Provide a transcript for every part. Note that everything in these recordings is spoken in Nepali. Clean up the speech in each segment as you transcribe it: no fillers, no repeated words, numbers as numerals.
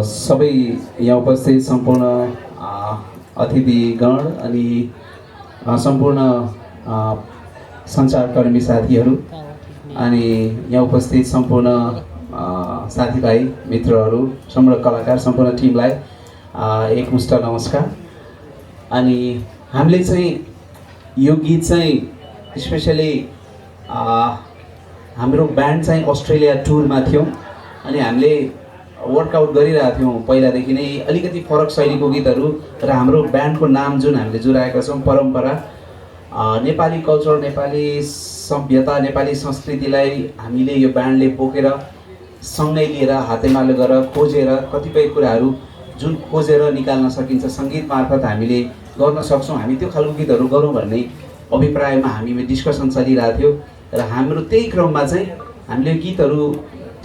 सबै यहाँ उपस्थित सम्पूर्ण अतिथिगण अनि सम्पूर्ण सञ्चारकर्मी साथीहरू अनि यहाँ उपस्थित सम्पूर्ण साथीभाइ मित्रहरू सम्पूर्ण कलाकार सम्पूर्ण टिमलाई एकमुष्ट नमस्कार। अनि हामीले चाहिँ यो गीत चाहिँ स्पेसली हाम्रो ब्यान्ड चाहिँ अस्ट्रेलिया टुरमा थियौँ अनि हामीले वर्कआउट गरिरहेको थियौँ पहिलादेखि नै अलिकति फरक शैलीको गीतहरू र हाम्रो ब्यान्डको नाम जुन हामीले जुराएका छौँ परम्परा नेपाली कल्चर नेपाली सभ्यता नेपाली संस्कृतिलाई हामीले यो ब्यान्डले बोकेर सँगै लिएर हातेमालो गरेर खोजेर कतिपय कुराहरू जुन खोजेर निकाल्न सकिन्छ सङ्गीत मार्फत हामीले गर्न सक्छौँ हामी त्यो खालको गीतहरू गरौँ भन्ने अभिप्रायमा हामीमा डिस्कसन चलिरहेको थियो र हाम्रो त्यही क्रममा चाहिँ हामीले गीतहरू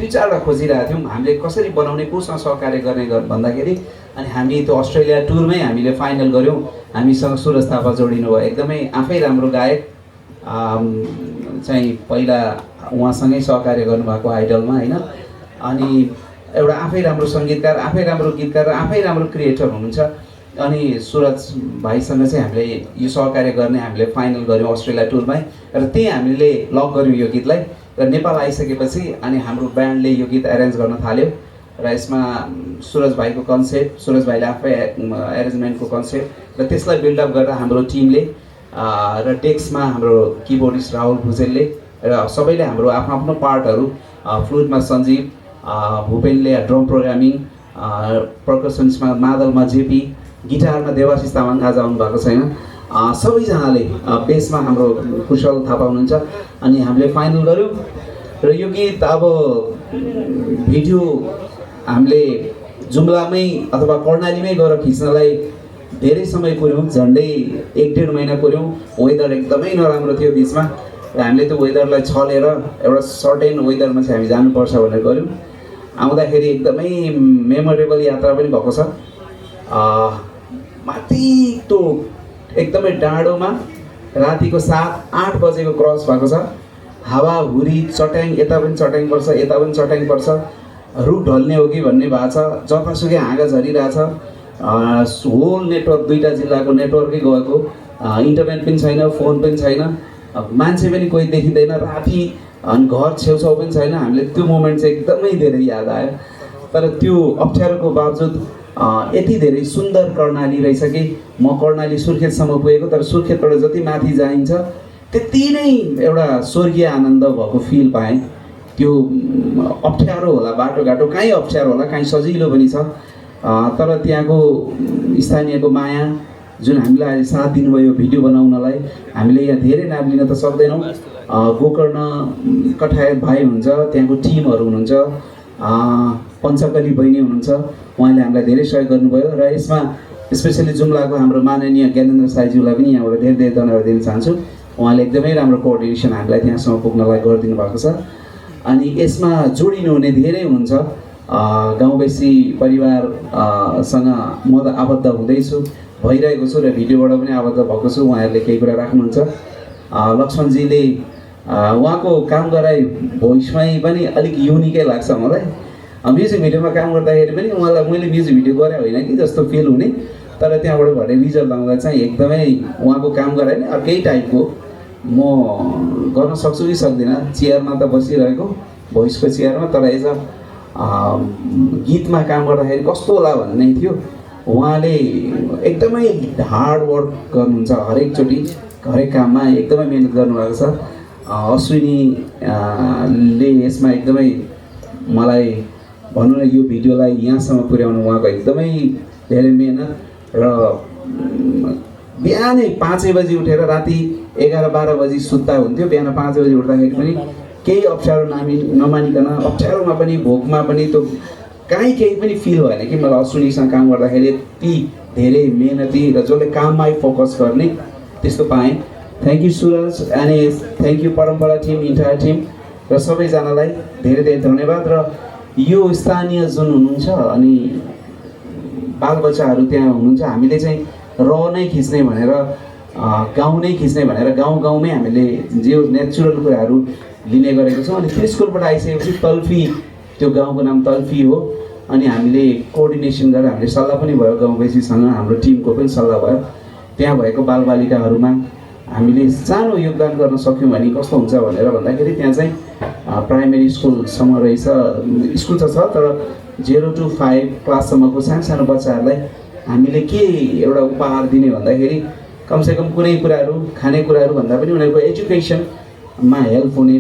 2-4 खोजिरहेको थियौँ हामीले कसरी बनाउने कोसँग सहकार्य गर्ने भन्दाखेरि अनि हामी त्यो अस्ट्रेलिया टुरमै हामीले फाइनल गऱ्यौँ। हामीसँग सुरज थापा जोडिनु भयो एकदमै आफै राम्रो गायक चाहिँ पहिला उहाँसँगै सहकार्य गर्नुभएको आइडलमा होइन अनि एउटा आफै राम्रो सङ्गीतकार आफै राम्रो गीतकार र आफै राम्रो क्रिएटर हुनुहुन्छ अनि सुरज भाइसँग चाहिँ हामीले यो सहकार्य गर्ने हामीले फाइनल गऱ्यौँ अस्ट्रेलिया टुरमै र त्यही हामीले लक गऱ्यौँ यो गीतलाई र नेपाल आइसकेपछि अनि हाम्रो ब्यान्डले यो गीत एरेन्ज गर्न थाल्यो र यसमा सुरज भाइको कन्सेप्ट सुरज भाइले आफै एरेन्जमेन्टको कन्सेप्ट र त्यसलाई बिल्डअप गरेर हाम्रो टिमले र डेस्कमा हाम्रो किबोर्डिस्ट राहुल भुजेलले र सबैले हाम्रो आफ्नो आफ्नो पार्टहरू फ्लुटमा सञ्जीव भूपेनले ड्रम प्रोग्रामिङ पर्कसन्समा मादलमा जेपी गिटारमा देवाशिष तामाङ आज आउनु भएको छैन सबैजनाले बेसमा हाम्रो कुशल थापा हुनुहुन्छ अनि हामीले फाइनल गऱ्यौँ र यो गीत अब भिडियो हामीले जुम्लामै अथवा कर्णालीमै गएर खिच्नलाई धेरै समय कुर्यौँ झन्डै 1-1.5 महिना कुर्यौँ वेदर एकदमै नराम्रो थियो बिचमा र हामीले त्यो वेदरलाई छलेर एउटा सर्टेन वेदरमा चाहिँ हामी जानुपर्छ भनेर गऱ्यौँ आउँदाखेरि एकदमै मेमोरेबल यात्रा पनि भएको छ माथि त्यो एकदमै डाँडोमा रातिको 7-8 बजेको क्रस भएको छ हावाहुरी चट्याङ यता पनि चट्याङ पर्छ यता पनि चट्याङ पर्छ रुख ढल्ने हो कि भन्ने भएको छ जतासुकै हाँगा झरिरहेछ होल नेटवर्क 2टा जिल्लाको नेटवर्कै गएको इन्टरनेट पनि छैन फोन पनि छैन मान्छे पनि कोही देखिँदैन राति अनि घर छेउछाउ पनि छैन हामीले त्यो मोमेन्ट चाहिँ एकदमै धेरै याद आयो तर त्यो अप्ठ्यारोको बावजुद यति धेरै सुन्दर कर्णाली रहेछ कि म कर्णाली सुर्खेतसम्म पुगेको तर सुर्खेतबाट जति माथि जाइन्छ त्यति नै एउटा स्वर्गीय आनन्द भएको फिल पाएँ त्यो अप्ठ्यारो होला बाटोघाटो कहीँ अप्ठ्यारो होला कहीँ सजिलो पनि छ तर त्यहाँको स्थानीयको माया जुन हामीलाई साथ दिनुभयो भिडियो बनाउनलाई हामीले यहाँ धेरै नाम लिन त सक्दैनौँ गोकर्ण कठायत भाइ हुनुहुन्छ त्यहाँको टिमहरू हुनुहुन्छ पञ्चकली बहिनी हुनुहुन्छ उहाँले हामीलाई धेरै सहयोग गर्नुभयो र यसमा स्पेसली जुम्लाको हाम्रो माननीय ज्ञानेन्द्र साईज्यूलाई पनि यहाँबाट धेरै धेरै धन्यवाद दिन चाहन्छु उहाँले एकदमै राम्रो कोअर्डिनेसन हामीलाई त्यहाँसम्म पुग्नलाई गरिदिनु भएको छ अनि यसमा जोडिनु हुने धेरै हुन्छ गाउँबेसी परिवारसँग म त आबद्ध हुँदैछु भइरहेको छु र भिडियोबाट पनि आबद्ध भएको छु उहाँहरूले केही कुरा राख्नुहुन्छ लक्ष्मणजीले उहाँको काम गराइ भोइसमै पनि अलिक युनिकै लाग्छ मलाई म्युजिक भिडियोमा काम गर्दाखेरि पनि उहाँलाई मैले म्युजिक भिडियो गरे होइन कि जस्तो फिल हुने तर त्यहाँबाट भरे रिजल्ट आउँदा चाहिँ एकदमै उहाँको काम गराइ नै अर्कै टाइपको म गर्न सक्छु कि सक्दिनँ चेयरमा त बसिरहेको भोइसको चेयरमा तर एज अ गीतमा काम गर्दाखेरि कस्तो होला भन्ने थियो उहाँले एकदमै हार्ड वर्क गर्नुहुन्छ हरेकचोटि हरेक काममा एकदमै मिहिनेत गर्नुभएको छ अश्विनीले यसमा एकदमै मलाई भनौँ न यो भिडियोलाई यहाँसम्म पुर्याउनु उहाँको एकदमै धेरै मिहिनेत र बिहानै 5 बजी उठेर राति 11-12 बजी सुत्ता हुन्थ्यो बिहान 5 बजी उठ्दाखेरि पनि केही अप्ठ्यारो नमानिकन अप्ठ्यारोमा पनि भोकमा पनि त्यो कहीँ केही पनि फिल भएन कि मलाई अश्विनीसँग काम गर्दाखेरि यति धेरै मेहनती र जसले काममै फोकस गर्ने त्यस्तो पाएँ। थ्याङ्क यू सुरज अनि थ्याङ्क यू परम्परा टिम इन्टायर टिम र सबैजनालाई धेरै धेरै धन्यवाद र यो स्थानीय जुन हुनुहुन्छ अनि बालबच्चाहरू त्यहाँ हुनुहुन्छ हामीले चाहिँ नै खिच्ने भनेर गाउँ नै खिच्ने भनेर गाउँमै हामीले जे नेचुरल कुराहरू लिने गरेको छौँ अनि त्यो स्कुलबाट आइसकेपछि तल्फी त्यो गाउँको नाम तल्फी हो अनि हामीले कोअर्डिनेसन गरेर हामीले सल्लाह पनि भयो गाउँवासीसँग, हाम्रो टिमको पनि सल्लाह भयो। त्यहाँ भएको बालबालिकाहरूमा हामीले सानो योगदान गर्न सक्यौँ भने कस्तो हुन्छ भनेर भन्दाखेरि त्यहाँ चाहिँ प्राइमेरी स्कुलसम्म रहेछ, स्कुल त छ तर 0 to 5 क्लाससम्मको सानो बच्चाहरूलाई हामीले के एउटा उपहार दिने भन्दाखेरि कमसेकम कुनै कुराहरू खानेकुराहरू भन्दा पनि उनीहरूको एजुकेसनमा हेल्प हुने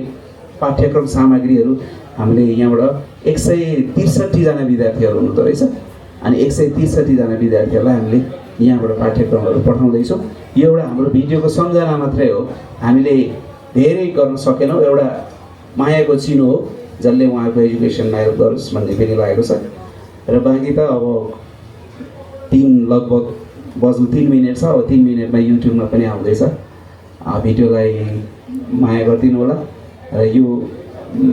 पाठ्यक्रम सामग्रीहरू हामीले यहाँबाट 163 जना विद्यार्थीहरू हुनुहुँदो रहेछ। अनि 163 जना विद्यार्थीहरूलाई हामीले यहाँबाट पाठ्यक्रमहरू पठाउँदैछौँ। यो एउटा हाम्रो भिडियोको सम्झना मात्रै हो, हामीले धेरै गर्न सकेनौँ। एउटा मायाको चिनो हो जसले उहाँको एजुकेसनमा हेल्प गरोस् भन्ने पनि लागेको छ। र बाँकी त अब लगभग बज्नु 3 मिनट छ, अब 3 मिनटमा युट्युबमा पनि आउँदैछ। भिडियोलाई माया गरिदिनु होला र यो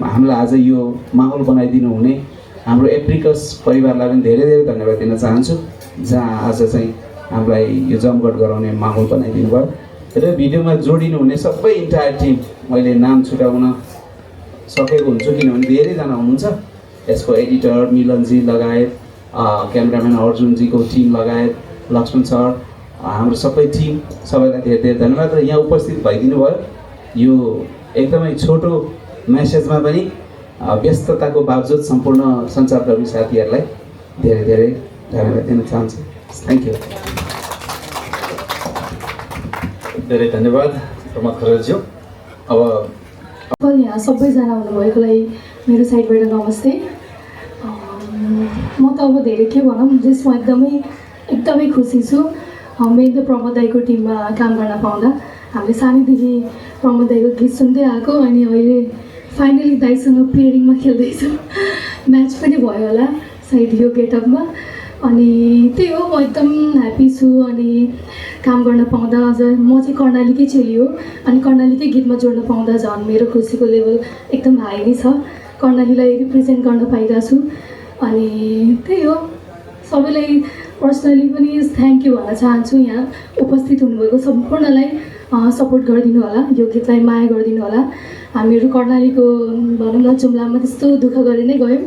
हामीलाई आज यो माहौल बनाइदिनु हुने हाम्रो एप्रिकस परिवारलाई पनि धेरै धेरै धन्यवाद दिन चाहन्छु, जहाँ आज चाहिँ हामीलाई यो जमघट गराउने माहौल बनाइदिनु भयो। र भिडियोमा जोडिनु हुने सबै इन्टायर टिम, मैले नाम छुटाउन सकेको हुन्छु किनभने धेरैजना हुनुहुन्छ। यसको एडिटर मिलनजी लगायत, क्यामेराम्यान अर्जुनजीको टिम लगायत, लक्ष्मण सर, हाम्रो सबै टिम, सबैलाई धेरै धेरै धन्यवाद। र यहाँ उपस्थित भइदिनु भयो। यो एकदमै छोटो मेसेजमा पनि व्यस्तताको बावजुद सम्पूर्ण सञ्चारकर्मी साथीहरूलाई धेरै धेरै धन्यवाद दिन चाहन्छु। Thank you. धेरै धन्यवाद प्रमोद खरेलज्यू। अब यहाँ सबैजना हुनुभएकोलाई मेरो साइडबाट नमस्ते। म त अब धेरै के भनौँ, जस म एकदमै खुसी छु। मेरो त प्रमोद दाईको टिममा काम गर्न पाउँदा। हामीले सानैदेखि प्रमोद दाईको गीत सुन्दै आएको, अनि अहिले फाइनली दाईसँग पेयरिङमा खेल्दैछु। म्याच पनि भयो होला सायद यो गेटअपमा। अनि त्यही हो, म एकदम ह्याप्पी छु। अनि काम गर्न पाउँदा अझ म चाहिँ कर्णालीकै चेली हो, अनि कर्णालीकै गीतमा जोड्न पाउँदा झन् मेरो खुसीको लेभल एकदम हाई नै छ। कर्णालीलाई रिप्रेजेन्ट गर्न पाइरहेको छु। अनि त्यही हो, सबैलाई पर्सनली पनि थ्याङ्क यू भन्न चाहन्छु। यहाँ उपस्थित हुनुभएको सम्पूर्णलाई सपोर्ट गरिदिनु होला, यो गीतलाई माया गरिदिनु होला। हामीहरू कर्णालीको भनौँ न जुम्लामा त्यस्तो दुःख गरि नै गयौँ।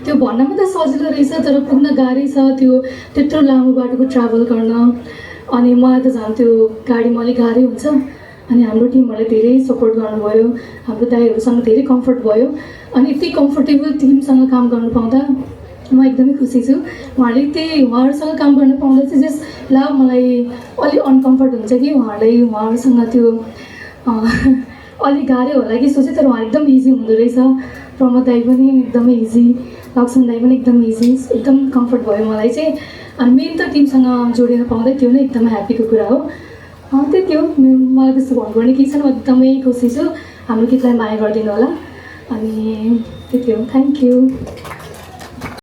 त्यो भन्नमा त सजिलो रहेछ तर पुग्न गाह्रै छ, त्यो त्यत्रो लामो बाटोको ट्राभल गर्न। अनि मलाई त झन् त्यो गाडीमा अलिक गाह्रै हुन्छ। अनि हाम्रो टिमहरूले धेरै सपोर्ट गर्नुभयो, हाम्रो दाइहरूसँग धेरै कम्फर्ट भयो। अनि यति कम्फर्टेबल टिमसँग काम गर्नु पाउँदा म एकदमै खुसी छु। उहाँहरूसँग काम गर्न पाउँदा चाहिँ जस मलाई अलिक अनकम्फर्ट हुन्छ कि उहाँहरूसँग त्यो अलिक गाह्रै होला कि सोचेँ, तर उहाँ एकदम इजी हुँदो रहेछ। प्रमोद दाई पनि एकदमै इजी, लक्ष्मण दाई पनि एकदम इजी, एकदम कम्फर्ट भयो मलाई चाहिँ। अनि मेन त टिमसँग जोडिन पाउँदै त्यो नै एकदमै ह्याप्पीको कुरा हो। त्यति हो, मलाई त्यस्तो भन्नुपर्ने केही छैन। म एकदमै खुसी छु। हाम्रो गीतलाई माया गरिदिनु होला। अनि त्यति हो, थ्याङ्क यू।